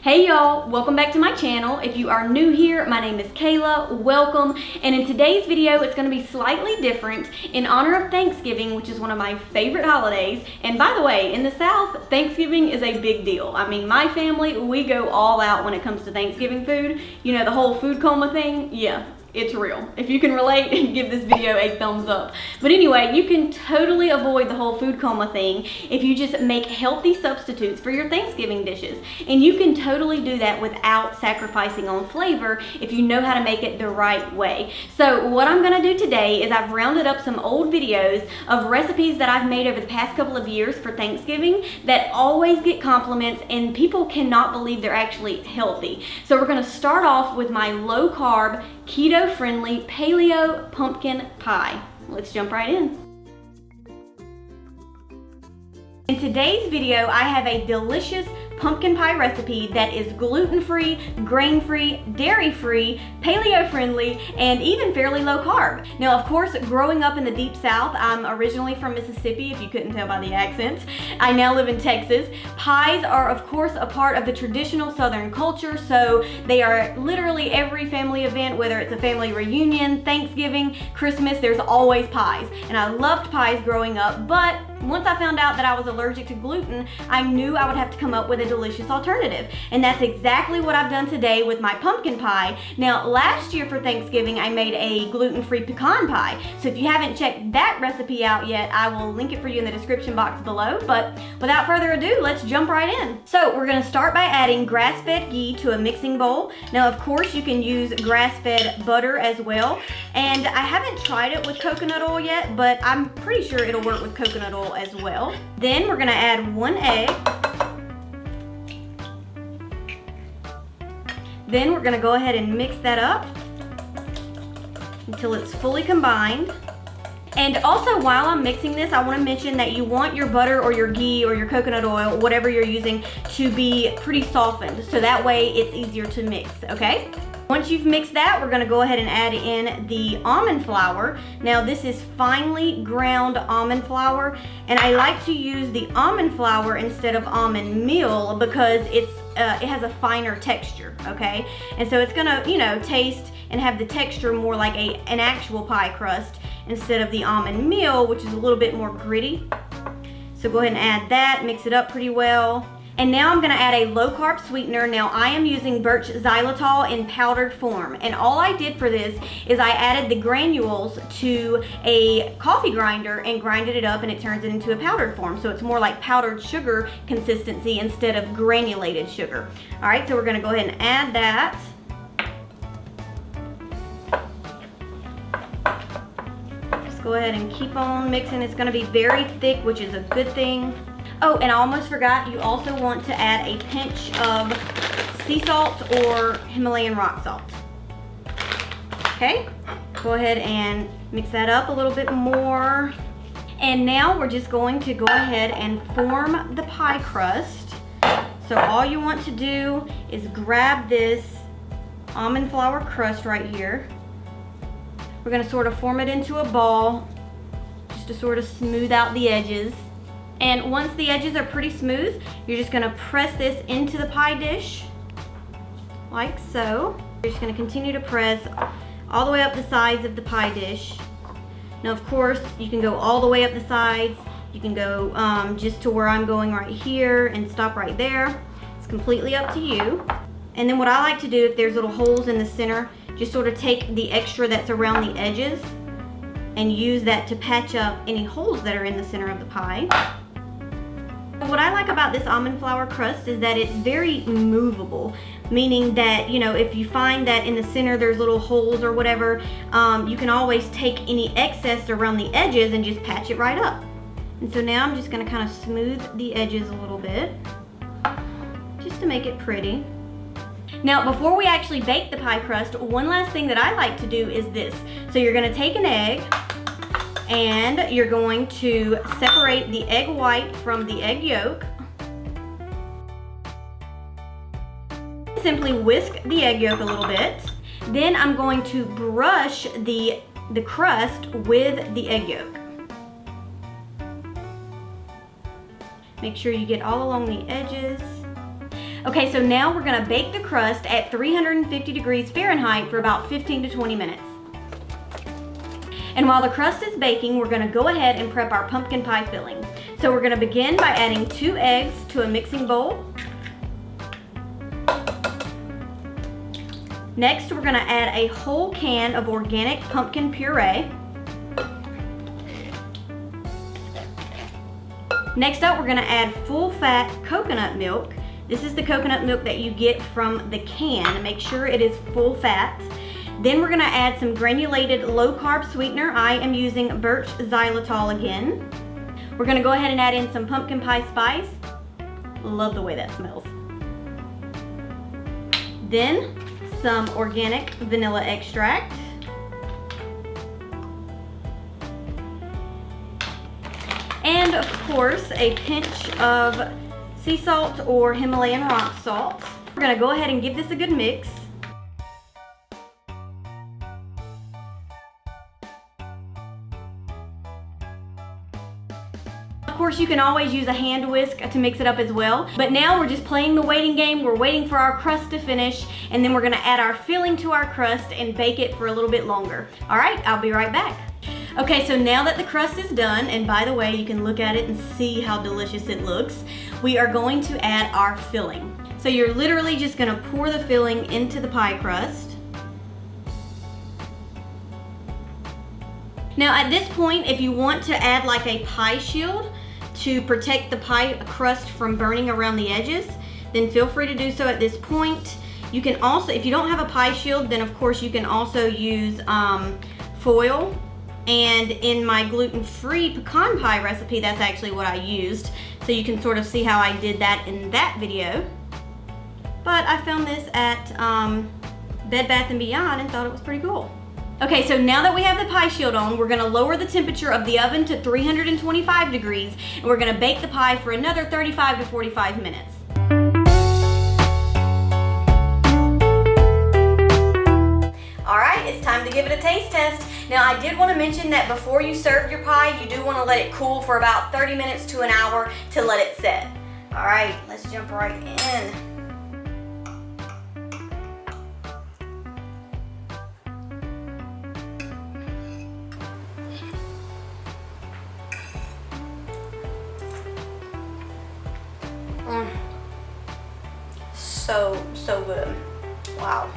Hey y'all, welcome back to my channel. If you are new here, my name is Kayla, welcome. And in today's video, it's gonna be slightly different in honor of Thanksgiving, which is one of my favorite holidays. And by the way, in the South, Thanksgiving is a big deal. I mean, my family, we go all out when it comes to Thanksgiving food. You know, the whole food coma thing, yeah. It's real. If you can relate, give this video a thumbs up. But anyway, you can totally avoid the whole food coma thing if you just make healthy substitutes for your Thanksgiving dishes. And you can totally do that without sacrificing on flavor if you know how to make it the right way. So what I'm gonna do today is I've rounded up some old videos of recipes that I've made over the past couple of years for Thanksgiving that always get compliments and people cannot believe they're actually healthy. So we're gonna start off with my low carb, keto-friendly paleo pumpkin pie. Let's jump right in. In today's video, I have a delicious pumpkin pie recipe that is gluten-free, grain-free, dairy-free, paleo-friendly, and even fairly low carb. Now, of course, growing up in the deep South, I'm originally from Mississippi, if you couldn't tell by the accent. I now live in Texas. Pies are, of course, a part of the traditional Southern culture, so they are literally every family event, whether it's a family reunion, Thanksgiving, Christmas, there's always pies. And I loved pies growing up, but once I found out that I was allergic to gluten, I knew I would have to come up with a delicious alternative. And that's exactly what I've done today with my pumpkin pie. Now, last year for Thanksgiving, I made a gluten-free pecan pie. So if you haven't checked that recipe out yet, I will link it for you in the description box below. But without further ado, let's jump right in. So we're gonna start by adding grass-fed ghee to a mixing bowl. Now, of course, you can use grass-fed butter as well. And I haven't tried it with coconut oil yet, but I'm pretty sure it'll work with coconut oil as well. Then we're gonna add 1 egg. Then we're gonna go ahead and mix that up until it's fully combined. And also, while I'm mixing this, I wanna mention that you want your butter or your ghee or your coconut oil, whatever you're using, to be pretty softened, so that way it's easier to mix, okay? Once you've mixed that, we're gonna go ahead and add in the almond flour. Now, this is finely ground almond flour, and I like to use the almond flour instead of almond meal because it has a finer texture, okay? And so it's gonna, you know, taste and have the texture more like an actual pie crust instead of the almond meal, which is a little bit more gritty. So go ahead and add that, mix it up pretty well. And now I'm gonna add a low carb sweetener. Now I am using birch xylitol in powdered form. And all I did for this is I added the granules to a coffee grinder and grinded it up, and it turns it into a powdered form. So it's more like powdered sugar consistency instead of granulated sugar. All right, so we're gonna go ahead and add that. Just go ahead and keep on mixing. It's gonna be very thick, which is a good thing. Oh, and I almost forgot, you also want to add a pinch of sea salt or Himalayan rock salt. Okay, go ahead and mix that up a little bit more. And now we're just going to go ahead and form the pie crust. So all you want to do is grab this almond flour crust right here. We're gonna sort of form it into a ball, just to sort of smooth out the edges. And once the edges are pretty smooth, you're just gonna press this into the pie dish, like so. You're just gonna continue to press all the way up the sides of the pie dish. Now, of course, you can go all the way up the sides. You can go just to where I'm going right here and stop right there. It's completely up to you. And then what I like to do, if there's little holes in the center, just sort of take the extra that's around the edges and use that to patch up any holes that are in the center of the pie. What I like about this almond flour crust is that it's very movable, meaning that, you know, if you find that in the center there's little holes or whatever, you can always take any excess around the edges and just patch it right up. And so now I'm just gonna kind of smooth the edges a little bit, just to make it pretty. Now, before we actually bake the pie crust, one last thing that I like to do is this. So you're gonna take an egg, and you're going to separate the egg white from the egg yolk. Simply whisk the egg yolk a little bit. Then I'm going to brush the crust with the egg yolk. Make sure you get all along the edges. Okay, so now we're gonna bake the crust at 350 degrees Fahrenheit for about 15 to 20 minutes. And while the crust is baking, we're gonna go ahead and prep our pumpkin pie filling. So we're gonna begin by adding 2 eggs to a mixing bowl. Next, we're gonna add a whole can of organic pumpkin puree. Next up, we're gonna add full-fat coconut milk. This is the coconut milk that you get from the can. Make sure it is full fat. Then we're gonna add some granulated low-carb sweetener. I am using birch xylitol again. We're gonna go ahead and add in some pumpkin pie spice. Love the way that smells. Then some organic vanilla extract. And of course, a pinch of sea salt or Himalayan rock salt. We're gonna go ahead and give this a good mix. Of course, you can always use a hand whisk to mix it up as well. But now we're just playing the waiting game. We're waiting for our crust to finish, and then we're gonna add our filling to our crust and bake it for a little bit longer. All right, I'll be right back. Okay, so now that the crust is done, and by the way, you can look at it and see how delicious it looks, we are going to add our filling. So you're literally just gonna pour the filling into the pie crust. Now at this point, if you want to add like a pie shield to protect the pie crust from burning around the edges, then feel free to do so at this point. You can also, if you don't have a pie shield, then of course you can also use foil. And in my gluten-free pecan pie recipe, that's actually what I used. So you can sort of see how I did that in that video. But I found this at Bed Bath & Beyond and thought it was pretty cool. Okay, so now that we have the pie shield on, we're gonna lower the temperature of the oven to 325 degrees, and we're gonna bake the pie for another 35 to 45 minutes. All right, it's time to give it a taste test. Now, I did want to mention that before you serve your pie, you do want to let it cool for about 30 minutes to an hour to let it set. All right, let's jump right in. So good. Wow.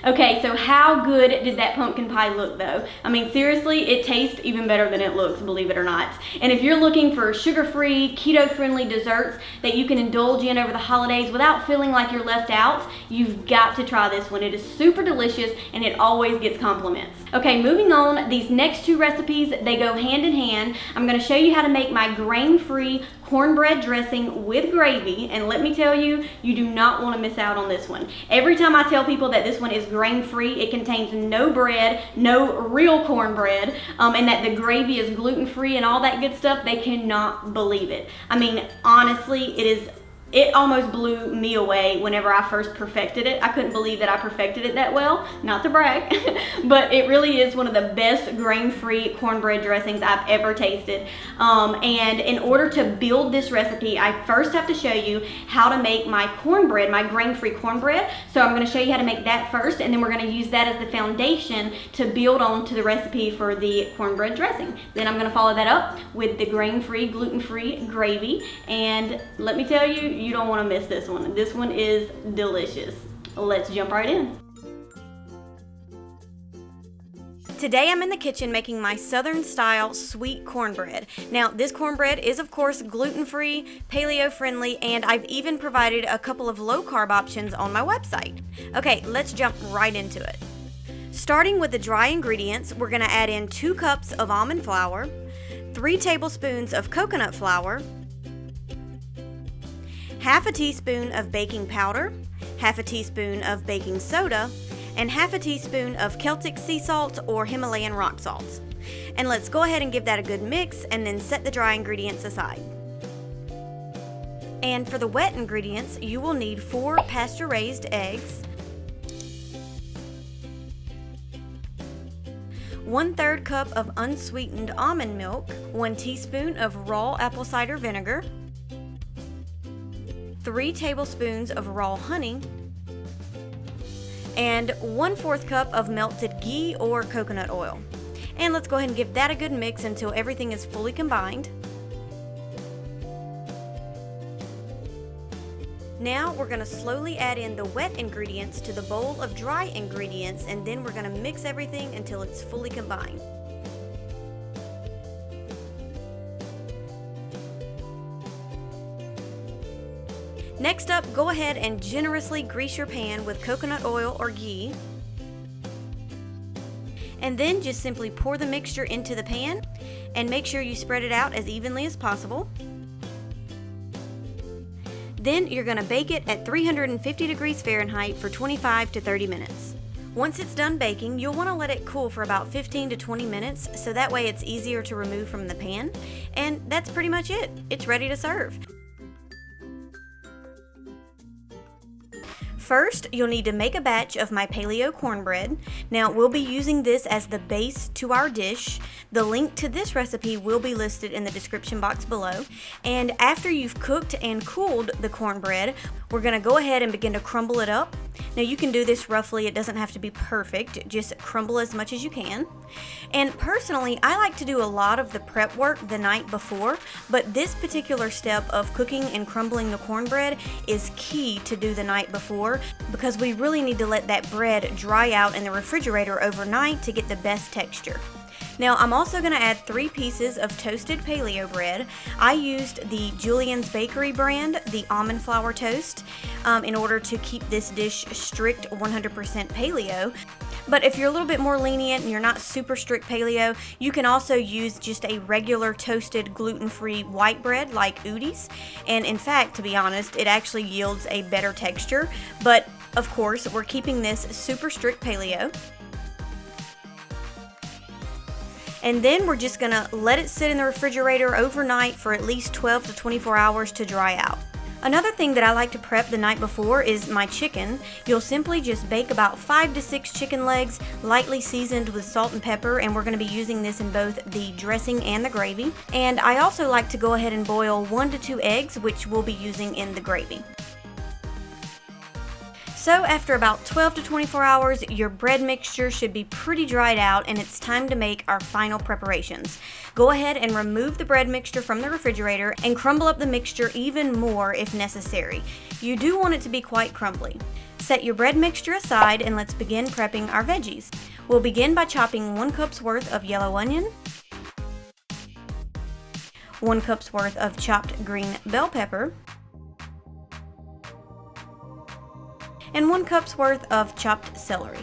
Okay, so how good did that pumpkin pie look though? I mean, seriously, it tastes even better than it looks, believe it or not. And if you're looking for sugar-free, keto-friendly desserts that you can indulge in over the holidays without feeling like you're left out, you've got to try this one. It is super delicious and it always gets compliments. Okay, moving on, these next 2 recipes, they go hand in hand. I'm gonna show you how to make my grain-free cornbread dressing with gravy, and let me tell you, you do not want to miss out on this one. Every time I tell people that this one is grain-free, it contains no bread, no real cornbread, and that the gravy is gluten-free and all that good stuff, they cannot believe it. I mean, honestly, it almost blew me away whenever I first perfected it. I couldn't believe that I perfected it that well, not to brag, but it really is one of the best grain-free cornbread dressings I've ever tasted. And in order to build this recipe, I first have to show you how to make my cornbread, my grain-free cornbread. So I'm gonna show you how to make that first, and then we're gonna use that as the foundation to build on to the recipe for the cornbread dressing. Then I'm gonna follow that up with the grain-free, gluten-free gravy, and let me tell you, you don't want to miss this one. This one is delicious. Let's jump right in. Today I'm in the kitchen making my Southern style sweet cornbread. Now this cornbread is of course gluten-free, paleo friendly, and I've even provided a couple of low carb options on my website. Okay, let's jump right into it. Starting with the dry ingredients, we're gonna add in 2 cups of almond flour, 3 tablespoons of coconut flour, half a teaspoon of baking powder, half a teaspoon of baking soda, and half a teaspoon of Celtic sea salt or Himalayan rock salt. And let's go ahead and give that a good mix and then set the dry ingredients aside. And for the wet ingredients, you will need 4 pasture-raised eggs, 1/3 cup of unsweetened almond milk, 1 teaspoon of raw apple cider vinegar, 3 tablespoons of raw honey, and 1/4 cup of melted ghee or coconut oil. And let's go ahead and give that a good mix until everything is fully combined. Now we're going to slowly add in the wet ingredients to the bowl of dry ingredients, and then we're going to mix everything until it's fully combined. Next up, go ahead and generously grease your pan with coconut oil or ghee. And then just simply pour the mixture into the pan and make sure you spread it out as evenly as possible. Then you're going to bake it at 350 degrees Fahrenheit for 25 to 30 minutes. Once it's done baking, you'll want to let it cool for about 15 to 20 minutes so that way it's easier to remove from the pan. And that's pretty much it. It's ready to serve. First, you'll need to make a batch of my Paleo cornbread. Now, we'll be using this as the base to our dish. The link to this recipe will be listed in the description box below. And after you've cooked and cooled the cornbread, we're going to go ahead and begin to crumble it up. Now, you can do this roughly. It doesn't have to be perfect. Just crumble as much as you can. And personally, I like to do a lot of the prep work the night before, but this particular step of cooking and crumbling the cornbread is key to do the night before, because we really need to let that bread dry out in the refrigerator overnight to get the best texture. Now, I'm also going to add 3 pieces of toasted paleo bread. I used the Julian's Bakery brand, the almond flour toast, in order to keep this dish strict 100% paleo. But if you're a little bit more lenient and you're not super strict paleo, you can also use just a regular toasted gluten-free white bread like Udi's. And in fact, to be honest, it actually yields a better texture. But of course, we're keeping this super strict paleo. And then we're just gonna let it sit in the refrigerator overnight for at least 12 to 24 hours to dry out. Another thing that I like to prep the night before is my chicken. You'll simply just bake about 5 to 6 chicken legs, lightly seasoned with salt and pepper, and we're going to be using this in both the dressing and the gravy. And I also like to go ahead and boil 1 to 2 eggs, which we'll be using in the gravy. So after about 12 to 24 hours, your bread mixture should be pretty dried out, and it's time to make our final preparations. Go ahead and remove the bread mixture from the refrigerator and crumble up the mixture even more if necessary. You do want it to be quite crumbly. Set your bread mixture aside and let's begin prepping our veggies. We'll begin by chopping 1 cup's worth of yellow onion, 1 cup's worth of chopped green bell pepper, and 1 cup's worth of chopped celery.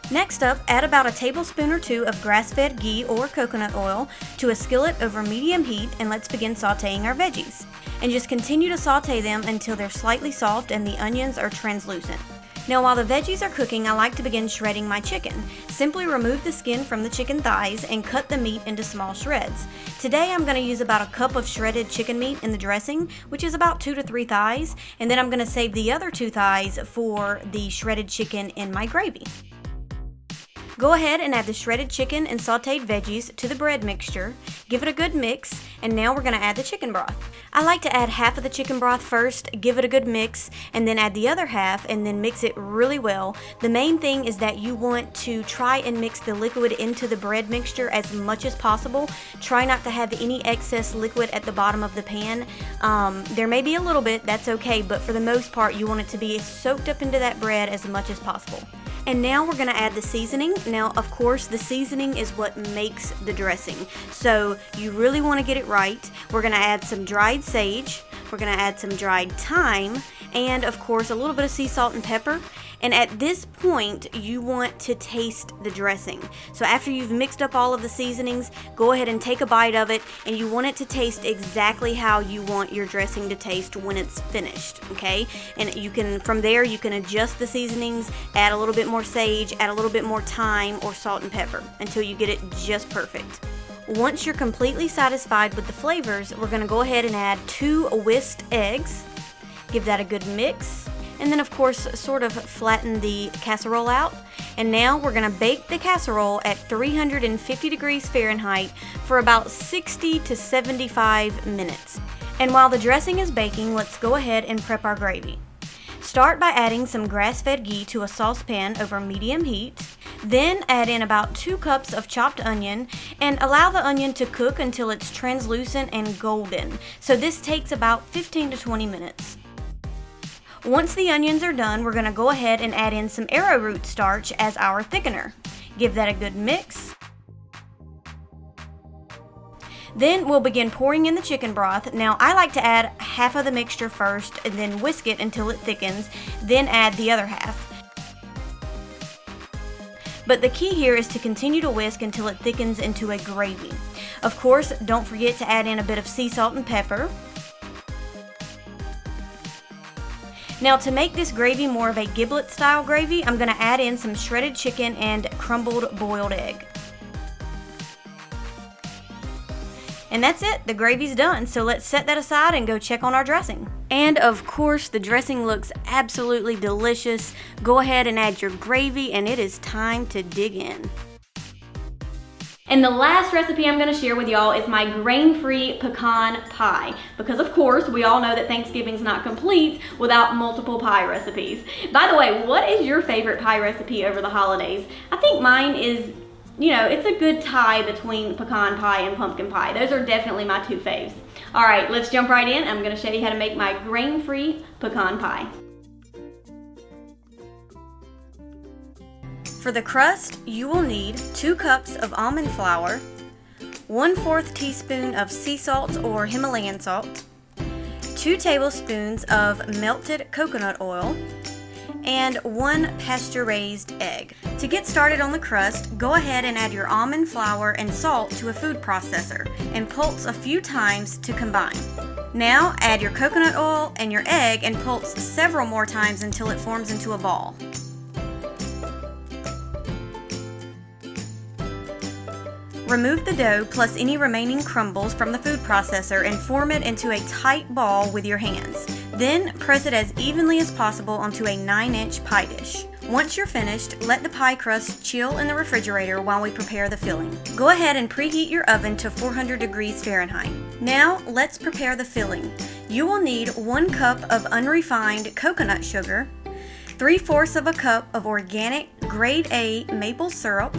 Next up, add about a tablespoon or 2 of grass-fed ghee or coconut oil to a skillet over medium heat, and let's begin sauteing our veggies. And just continue to saute them until they're slightly soft and the onions are translucent. Now, while the veggies are cooking, I like to begin shredding my chicken. Simply remove the skin from the chicken thighs and cut the meat into small shreds. Today, I'm going to use about a cup of shredded chicken meat in the dressing, which is about 2 to 3 thighs, and then I'm going to save the other 2 thighs for the shredded chicken in my gravy. Go ahead and add the shredded chicken and sauteed veggies to the bread mixture. Give it a good mix, and now we're going to add the chicken broth. I like to add half of the chicken broth first, give it a good mix, and then add the other half, and then mix it really well. The main thing is that you want to try and mix the liquid into the bread mixture as much as possible. Try not to have any excess liquid at the bottom of the pan. There may be a little bit, that's okay, but for the most part, you want it to be soaked up into that bread as much as possible. And now we're going to add the seasoning. Now, of course, the seasoning is what makes the dressing. So you really want to get it right. We're going to add some dried sage. We're going to add some dried thyme. And, of course, a little bit of sea salt and pepper. And at this point, you want to taste the dressing. So after you've mixed up all of the seasonings, go ahead and take a bite of it. And you want it to taste exactly how you want your dressing to taste when it's finished, okay? And you can, from there, you can adjust the seasonings, add a little bit more sage, add a little bit more thyme or salt and pepper until you get it just perfect. Once you're completely satisfied with the flavors, we're going to go ahead and add 2 whisked eggs. Give that a good mix. And then, of course, sort of flatten the casserole out. And now we're gonna bake the casserole at 350 degrees Fahrenheit for about 60 to 75 minutes. And while the dressing is baking, let's go ahead and prep our gravy. Start by adding some grass-fed ghee to a saucepan over medium heat. Then add in about 2 cups of chopped onion and allow the onion to cook until it's translucent and golden. So this takes about 15 to 20 minutes. Once the onions are done, we're going to go ahead and add in some arrowroot starch as our thickener. Give that a good mix. Then we'll begin pouring in the chicken broth. Now I like to add half of the mixture first and then whisk it until it thickens, then add the other half. But the key here is to continue to whisk until it thickens into a gravy. Of course, don't forget to add in a bit of sea salt and pepper. Now to make this gravy more of a giblet style gravy, I'm going to add in some shredded chicken and crumbled boiled egg. And that's it, the gravy's done, so let's set that aside and go check on our dressing. And of course, the dressing looks absolutely delicious. Go ahead and add your gravy and it is time to dig in. And the last recipe I'm going to share with y'all is my grain-free pecan pie. Because of course, we all know that Thanksgiving's not complete without multiple pie recipes. By the way, what is your favorite pie recipe over the holidays? I think mine is, you know, it's a good tie between pecan pie and pumpkin pie. Those are definitely my 2 faves. All right, let's jump right in. I'm going to show you how to make my grain-free pecan pie. For the crust, you will need 2 cups of almond flour, 1/4 teaspoon of sea salt or Himalayan salt, 2 tablespoons of melted coconut oil, and 1 pasture-raised egg. To get started on the crust, go ahead and add your almond flour and salt to a food processor and pulse a few times to combine. Now add your coconut oil and your egg and pulse several more times until it forms into a ball. Remove the dough plus any remaining crumbles from the food processor and form it into a tight ball with your hands. Then press it as evenly as possible onto a 9-inch pie dish. Once you're finished, let the pie crust chill in the refrigerator while we prepare the filling. Go ahead and preheat your oven to 400 degrees Fahrenheit. Now let's prepare the filling. You will need 1 cup of unrefined coconut sugar, 3/4 of a cup of organic grade A maple syrup,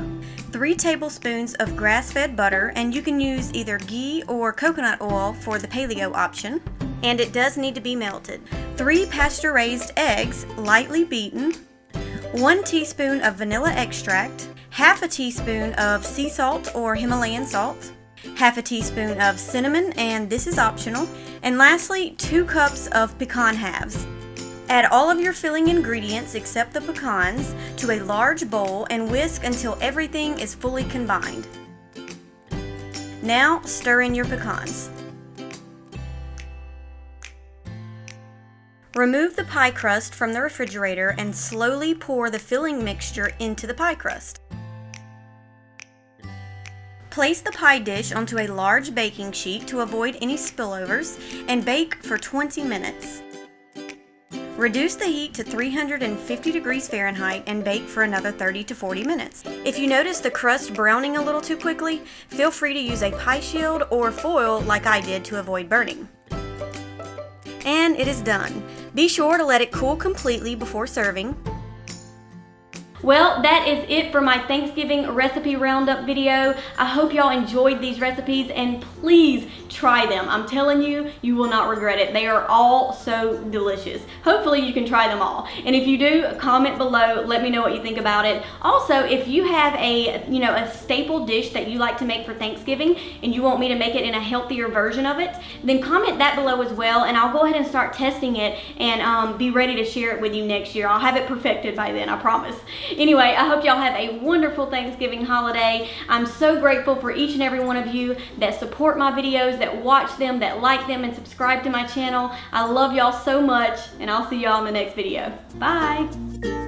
3 tablespoons of grass-fed butter, and you can use either ghee or coconut oil for the paleo option, and it does need to be melted. 3 pasture-raised eggs, lightly beaten, 1 teaspoon of vanilla extract, half a teaspoon of sea salt or Himalayan salt, half a teaspoon of cinnamon, and this is optional, and lastly 2 cups of pecan halves. Add all of your filling ingredients except the pecans to a large bowl and whisk until everything is fully combined. Now stir in your pecans. Remove the pie crust from the refrigerator and slowly pour the filling mixture into the pie crust. Place the pie dish onto a large baking sheet to avoid any spillovers and bake for 20 minutes. Reduce the heat to 350 degrees Fahrenheit and bake for another 30 to 40 minutes. If you notice the crust browning a little too quickly, feel free to use a pie shield or foil like I did to avoid burning. And it is done. Be sure to let it cool completely before serving. Well, that is it for my Thanksgiving recipe roundup video. I hope y'all enjoyed these recipes and please try them. I'm telling you, you will not regret it. They are all so delicious. Hopefully you can try them all. And if you do, comment below, let me know what you think about it. Also, if you have a staple dish that you like to make for Thanksgiving and you want me to make it in a healthier version of it, then comment that below as well and I'll go ahead and start testing it and be ready to share it with you next year. I'll have it perfected by then, I promise. Anyway, I hope y'all have a wonderful Thanksgiving holiday. I'm so grateful for each and every one of you that support my videos, that watch them, that like them, and subscribe to my channel. I love y'all so much, and I'll see y'all in the next video. Bye!